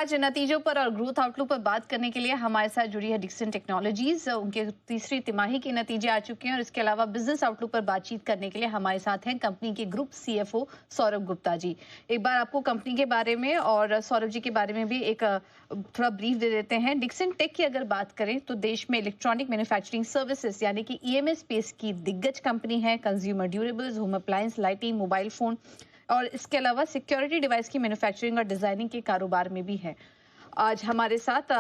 आज नतीजों पर और ग्रोथ आउटलुक पर बात करने के लिए हमारे साथ जुड़ी है डिक्सन टेक्नोलॉजीज। उनके तीसरी तिमाही के नतीजे आ चुके हैं और इसके अलावा बिजनेस आउटलुक पर बातचीत करने के लिए हमारे साथ हैं कंपनी के ग्रुप सीएफओ सौरभ गुप्ता जी। एक बार आपको कंपनी के बारे में और सौरभ जी के बारे में भी एक थोड़ा ब्रीफ दे देते हैं। डिक्सन टेक की अगर बात करें तो देश में इलेक्ट्रॉनिक मैन्युफैक्चरिंग सर्विसेज यानी कि ईएमएस स्पेस की दिग्गज कंपनी है। Consumer durables, home appliance, lighting, mobile phone और इसके अलावा सिक्योरिटी डिवाइस की मैन्युफैक्चरिंग और डिजाइनिंग के कारोबार में भी है। आज हमारे साथ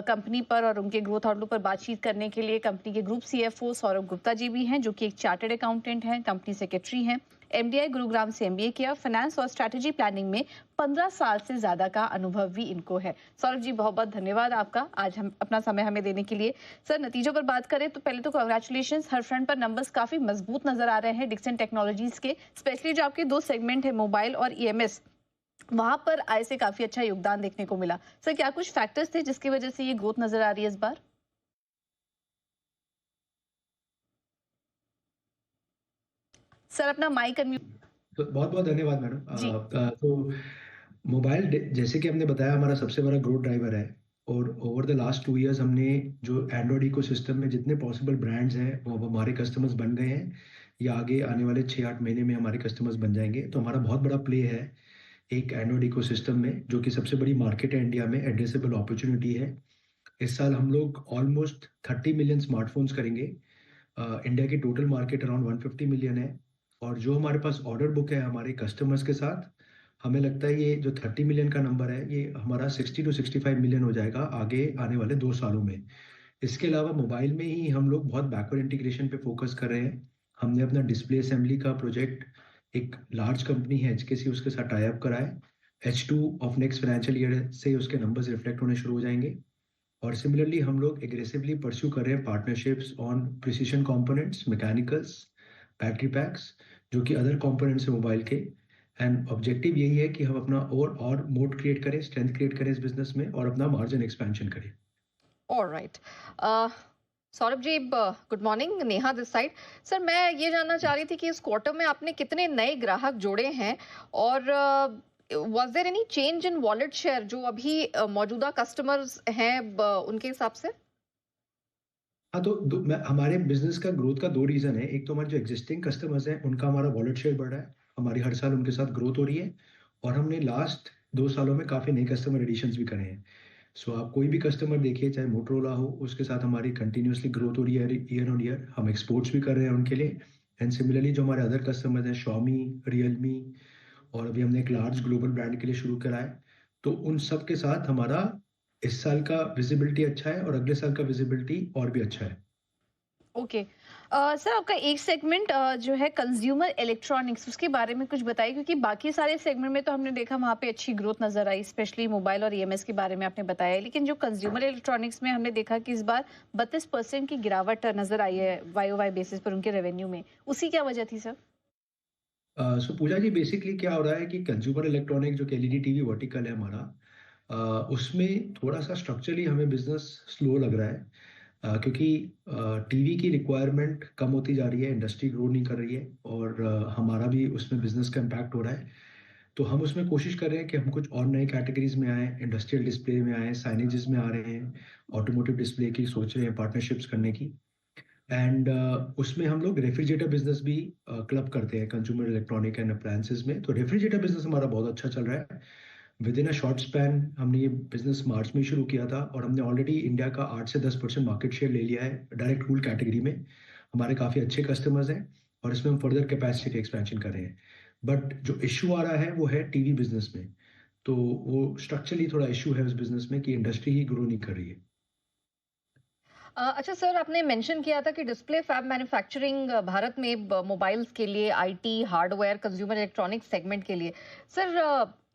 कंपनी पर और उनके ग्रोथ आउटलुक पर बातचीत करने के लिए कंपनी के ग्रुप सीएफओ सौरभ गुप्ता जी भी हैं, जो कि एक चार्टर्ड अकाउंटेंट हैं, कंपनी सेक्रेटरी हैं, एमडीआई गुरुग्राम से एमबीए किया, फाइनेंस और स्ट्रैटेजी प्लानिंग में 15 साल से ज्यादा का अनुभव भी इनको है। सौरभ जी, बहुत बहुत धन्यवाद आपका आज हम अपना समय हमें देने के लिए। सर, नतीजों पर बात करें तो पहले तो कांग्रेचुलेशन, हर फ्रंट पर नंबर्स काफी मजबूत नजर आ रहे हैं डिक्सन टेक्नोलॉजीज के। स्पेशली जो आपके दो सेगमेंट है मोबाइल और ईएमएस, वहां पर आय से काफी अच्छा योगदान देखने को मिला। सर, क्या कुछ फैक्टर्स थे जिसकी वजह से ये ग्रोथ नजर आ रही है इस बार? सर, अपना माइक अनम्यूट। तो बहुत-बहुत धन्यवाद मैडम। जी। तो मोबाइल जैसे कि हमने बताया हमारा सबसे बड़ा ग्रोथ ड्राइवर है और ओवर द लास्ट 2 इयर्स हमने जो एंड्रॉइड इकोसिस्टम में जितने पॉसिबल ब्रांड्स हैं वो अब हमारे कस्टमर्स बन गए हैं या आगे आने वाले 6-8 महीने में हमारे कस्टमर्स बन जाएंगे। तो हमारा बहुत बड़ा प्ले है एक एंड्रॉइड इकोसिस्टम में, जो कि सबसे बड़ी मार्केट है इंडिया में, एड्रेसेबल अपॉर्चुनिटी है। इस साल हम लोग ऑलमोस्ट 30 मिलियन स्मार्टफोन्स करेंगे। इंडिया की टोटल मार्केट अराउंड 150 मिलियन है और जो हमारे पास ऑर्डर बुक है हमारे कस्टमर्स के साथ, हमें लगता है ये जो 30 मिलियन का नंबर है ये हमारा 60 टू 65 मिलियन हो जाएगा आगे आने वाले 2 सालों में। इसके अलावा मोबाइल में ही हम लोग बहुत बैकवर्ड इंटीग्रेशन पे फोकस कर रहे हैं। हमने अपना डिस्प्ले असेंबली का प्रोजेक्ट एक लार्ज कंपनी है एचकेसी उसके साथ टाई अप करा है। H2 of next financial year से उसके नंबर्स रिफ्लेक्ट होने शुरू हो जाएंगे और सिमिलरली हम लोग एग्रेसिवली परस्यू कर रहे हैं partnerships on precision components, mechanicals, battery packs, जो कि अदर कंपोनेंट्स है मोबाइल के। एंड ऑब्जेक्टिव यही है कि हम अपना और मोड क्रिएट करें, स्ट्रेंथ क्रिएट करें इस बिजनेस में और अपना मार्जिन एक्सपेंशन करें। Alright. Saurabh ji, good morning, Neha this side. Sir, मैं ये जानना चाह रही थी कि इस क्वार्टर में आपने कितने नए ग्राहक जोड़े हैं और was there any change in wallet share जो अभी मौजूदा कस्टमर्स हैं उनके हिसाब से? हाँ, तो हमारे बिजनेस का ग्रोथ का 2 रीजन है। एक तो हमारे जो एग्जिस्टिंग कस्टमर्स हैं उनका हमारा वॉलेट शेयर बढ़ रहा है, हमारी हर साल उनके साथ ग्रोथ हो रही है और हमने लास्ट 2 सालों में काफी नए कस्टमर एडिशंस भी करे हैं। सो आप कोई भी कस्टमर देखिए, चाहे मोटरोला हो, उसके साथ हमारी कंटिन्यूअसली ग्रोथ हो रही है ईयर ऑन ईयर। हम एक्सपोर्ट्स भी कर रहे हैं उनके लिए। एंड सिमिलरली जो हमारे अदर कस्टमर्स हैं, Xiaomi, रियलमी और अभी हमने एक लार्ज ग्लोबल ब्रांड के लिए शुरू करा है। तो उन सब के साथ हमारा इस साल का विजिबिलिटी अच्छा है और अगले साल का विजिबिलिटी और भी अच्छा है। ओके। सर, आपका एक सेगमेंट जो है कंज्यूमर इलेक्ट्रॉनिक्स, उसके बारे में कुछ बताइए, क्योंकि बाकी सारे सेगमेंट में तो हमने देखा वहाँ पे अच्छी ग्रोथ नजर आई, स्पेशली मोबाइल और ईएमएस के बारे में आपने बताया, लेकिन जो कंज्यूमर इलेक्ट्रॉनिक्स में हमने देखा कि इस बार 32% की गिरावट नजर आई है वाई ओ वाई बेसिस पर उनके रेवेन्यू में। उसकी क्या वजह थी सर? सो पूजा जी, बेसिकली क्या हो रहा है कि कंज्यूमर इलेक्ट्रॉनिक जो कि एलईडी टीवी वर्टिकल है हमारा, उसमें थोड़ा सा स्ट्रक्चरली हमें बिजनेस स्लो लग रहा है। क्योंकि टीवी की रिक्वायरमेंट कम होती जा रही है, इंडस्ट्री ग्रो नहीं कर रही है और हमारा भी उसमें बिजनेस का इम्पैक्ट हो रहा है। तो हम उसमें कोशिश कर रहे हैं कि हम कुछ और नए कैटेगरीज में आए, इंडस्ट्रियल डिस्प्ले में आए, साइनेजेस में आ रहे हैं, ऑटोमोटिव डिस्प्ले की सोच रहे हैं पार्टनरशिप्स करने की। एंड उसमें हम लोग रेफ्रिजरेटर बिजनेस भी क्लब करते हैं कंज्यूमर इलेक्ट्रॉनिक एंड अप्लायंसेस में। तो रेफ्रिजरेटर बिजनेस हमारा बहुत अच्छा चल रहा है। With in a short span हमने ये बिजनेस मार्च में शुरू किया था और हमने ऑलरेडी इंडिया का 8 से 10% मार्केट शेयर ले लिया है डायरेक्ट कूल कैटेगरी में। हमारे काफ़ी अच्छे कस्टमर्स हैं और इसमें हम फर्दर कैपेसिटी एक्सपेंशन कर रहे हैं। बट जो इशू आ रहा है वो है टीवी बिजनेस में। तो वो स्ट्रक्चरली थोड़ा इशू है उस बिजनेस में कि इंडस्ट्री ही ग्रो नहीं कर रही है। अच्छा सर, आपने मेंशन किया था कि डिस्प्ले फैब मैन्युफैक्चरिंग भारत में मोबाइल्स के लिए, IT hardware consumer electronics segment के लिए, सर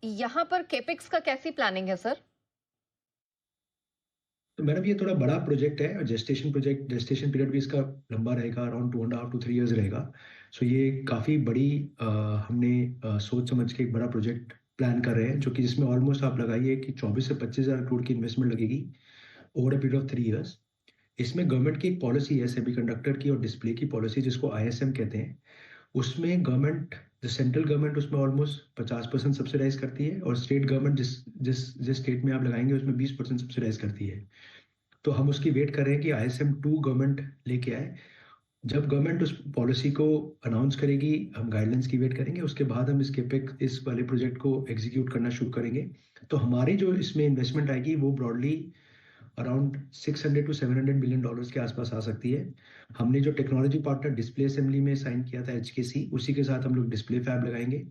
यहाँ पर केपेक्स का कैसी प्लानिंग है सर? तो मैडम ये थोड़ा बड़ा प्रोजेक्ट है और जेस्टेशन पीरियड भी इसका लंबा रहेगा, अराउंड 2.5 to 3 years रहेगा। सो ये काफ़ी बड़ी हमने सोच समझ के एक बड़ा प्रोजेक्ट प्लान कर रहे हैं, जो कि जिसमें ऑलमोस्ट आप लगाइए कि 24 से 25 हज़ार करोड़ की इन्वेस्टमेंट लगेगी over a period of 3 years। इसमें गवर्नमेंट की एक पॉलिसी है सेमीकंडक्टर की और डिस्प्ले की पॉलिसी, जिसको आईएसएम कहते हैं। उसमें गवर्नमेंट, जो सेंट्रल गवर्नमेंट उसमें ऑलमोस्ट 50% सब्सिडाइज करती है और स्टेट गवर्नमेंट जिस जिस जिस स्टेट में आप लगाएंगे उसमें 20% सब्सिडाइज करती है। तो हम उसकी वेट कर रहे हैं कि ISM 2 गवर्नमेंट लेके आए। जब गवर्नमेंट उस पॉलिसी को अनाउंस करेगी, हम गाइडलाइंस की वेट करेंगे, उसके बाद हम इस वाले प्रोजेक्ट को एग्जीक्यूट करना शुरू करेंगे। तो हमारी जो इसमें इन्वेस्टमेंट आएगी वो broadly around 600 to 700 million dollars के आसपास आ सकती है। हमने जो टेक्नोलॉजी पार्टनर डिस्प्ले असेंबली में साइन किया था HKC, उसी के साथ हम लोग डिस्प्ले फैब लगाएंगे।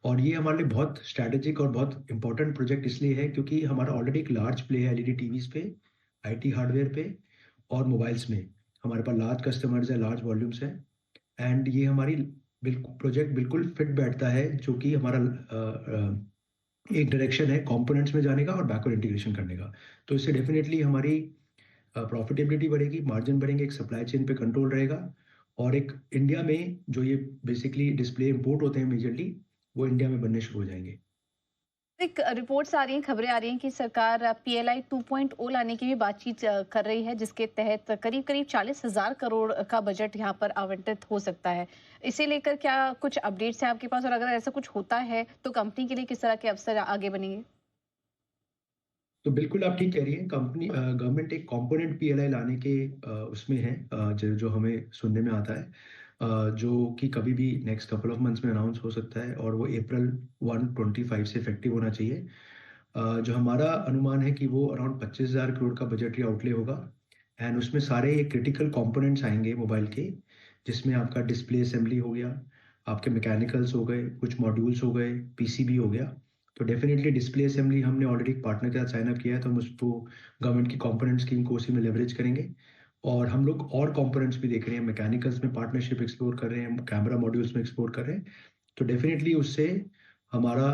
और ये हमारे लिए बहुत स्ट्रैटेजिक और बहुत इंपॉर्टेंट प्रोजेक्ट इसलिए है क्योंकि हमारा ऑलरेडी एक लार्ज प्ले है LED टीवीज पे, IT हार्डवेयर पे और मोबाइल्स में। हमारे पास लार्ज कस्टमर्स है, लार्ज वॉल्यूम्स है, एंड ये हमारी बिल्कुल प्रोजेक्ट बिल्कुल फिट बैठता है, जो कि हमारा एक डायरेक्शन है कंपोनेंट्स में जाने का और बैकवर्ड इंटीग्रेशन करने का। तो इससे डेफिनेटली हमारी प्रॉफिटेबिलिटी बढ़ेगी, मार्जिन बढ़ेंगे, एक सप्लाई चेन पे कंट्रोल रहेगा, और एक इंडिया में जो ये बेसिकली डिस्प्ले इंपोर्ट होते हैं मेजरली, वो इंडिया में बनने शुरू हो जाएंगे। एक रिपोर्ट्स आ रही हैं, खबरें आ रही हैं कि सरकार PLI 2.0 लाने की भी बातचीत कर रही है, जिसके तहत करीब करीब 40,000 करोड़ का बजट यहाँ पर आवंटित हो सकता है। इसे लेकर क्या कुछ अपडेट्स हैं आपके पास, और अगर ऐसा कुछ होता है तो कंपनी के लिए किस तरह के अवसर आगे बनेंगे? तो बिल्कुल आप ठीक कह रही हैं। कंपनी गवर्नमेंट एक कंपोनेंट PLI लाने के उसमें है, जो हमें सुनने में आता है, जो कि कभी भी नेक्स्ट कपल ऑफ मंथ्स में अनाउंस हो सकता है, और वो April 1, 25 से इफेक्टिव होना चाहिए। जो हमारा अनुमान है कि वो अराउंड 25,000 करोड़ का बजटरी आउटले होगा, एंड उसमें सारे ये क्रिटिकल कंपोनेंट्स आएंगे मोबाइल के, जिसमें आपका डिस्प्ले असेंबली हो गया, आपके मैकेनिकल्स हो गए, कुछ मॉड्यूल्स हो गए, PCB हो गया। तो डेफिनेटली डिस्प्ले असेंबली हमने ऑलरेडी एक पार्टनर के साथ साइन अप किया है, तो हम उसको गवर्नमेंट की कंपोनेंट स्कीम को उसी में लेवरेज करेंगे। और हम लोग और कंपोनेंट्स भी देख रहे हैं, मैकेनिकल्स में पार्टनरशिप एक्सप्लोर कर रहे हैं, कैमरा मॉड्यूल्स में एक्सप्लोर कर रहे हैं। तो डेफिनेटली उससे हमारा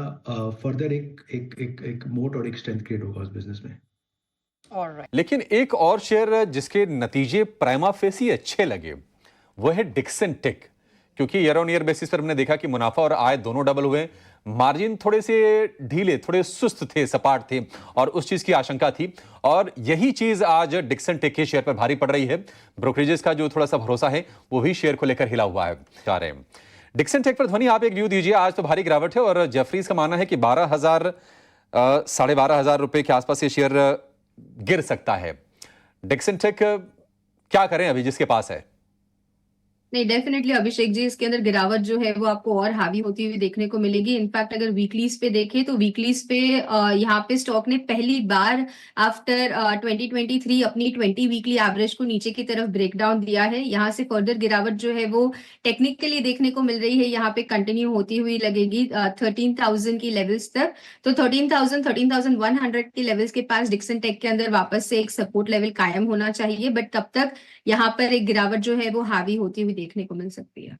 फर्दर एक मोट और एक स्ट्रेंथ क्रिएट होगा उस बिजनेस में। ऑलराइट। लेकिन एक और शेयर जिसके नतीजे प्राइमा फेसी अच्छे लगे वो है डिक्सन टेक, क्योंकि ईयर ऑन ईयर बेसिस पर हमने देखा कि मुनाफा और आय दोनों डबल हुए, मार्जिन थोड़े से ढीले, थोड़े सुस्त थे, सपाट थे, और उस चीज की आशंका थी, और यही चीज आज डिक्सन टेक के शेयर पर भारी पड़ रही है। ब्रोकरेजेस का जो थोड़ा सा भरोसा है वो भी शेयर को लेकर हिला हुआ है जा रहे हैं। डिक्सन टेक पर ध्वनि आप एक व्यू दीजिए। आज तो भारी गिरावट है और जेफरीज का मानना है कि 12,000 12,500 रुपए के आसपास ये शेयर गिर सकता है। डिक्सन टेक क्या करें अभी जिसके पास है? नहीं, डेफिनेटली अभिषेक जी, इसके अंदर गिरावट जो है वो आपको और हावी होती हुई देखने को मिलेगी। इनफैक्ट अगर वीकलीज पे देखें तो वीकलीज पे यहाँ पे स्टॉक ने पहली बार आफ्टर 2023 अपनी 20 वीकली एवरेज को नीचे की तरफ ब्रेक डाउन दिया है। यहाँ से फर्दर गिरावट जो है वो टेक्निकली देखने को मिल रही है, यहाँ पे कंटिन्यू होती हुई लगेगी 13,000 की लेवल्स तक। तो 13,000 13,100 की लेवल्स के पास डिक्सन टेक के अंदर वापस से एक सपोर्ट लेवल कायम होना चाहिए, बट तब तक यहाँ पर एक गिरावट जो है वो हावी होती हुई देखने को मिल सकती है।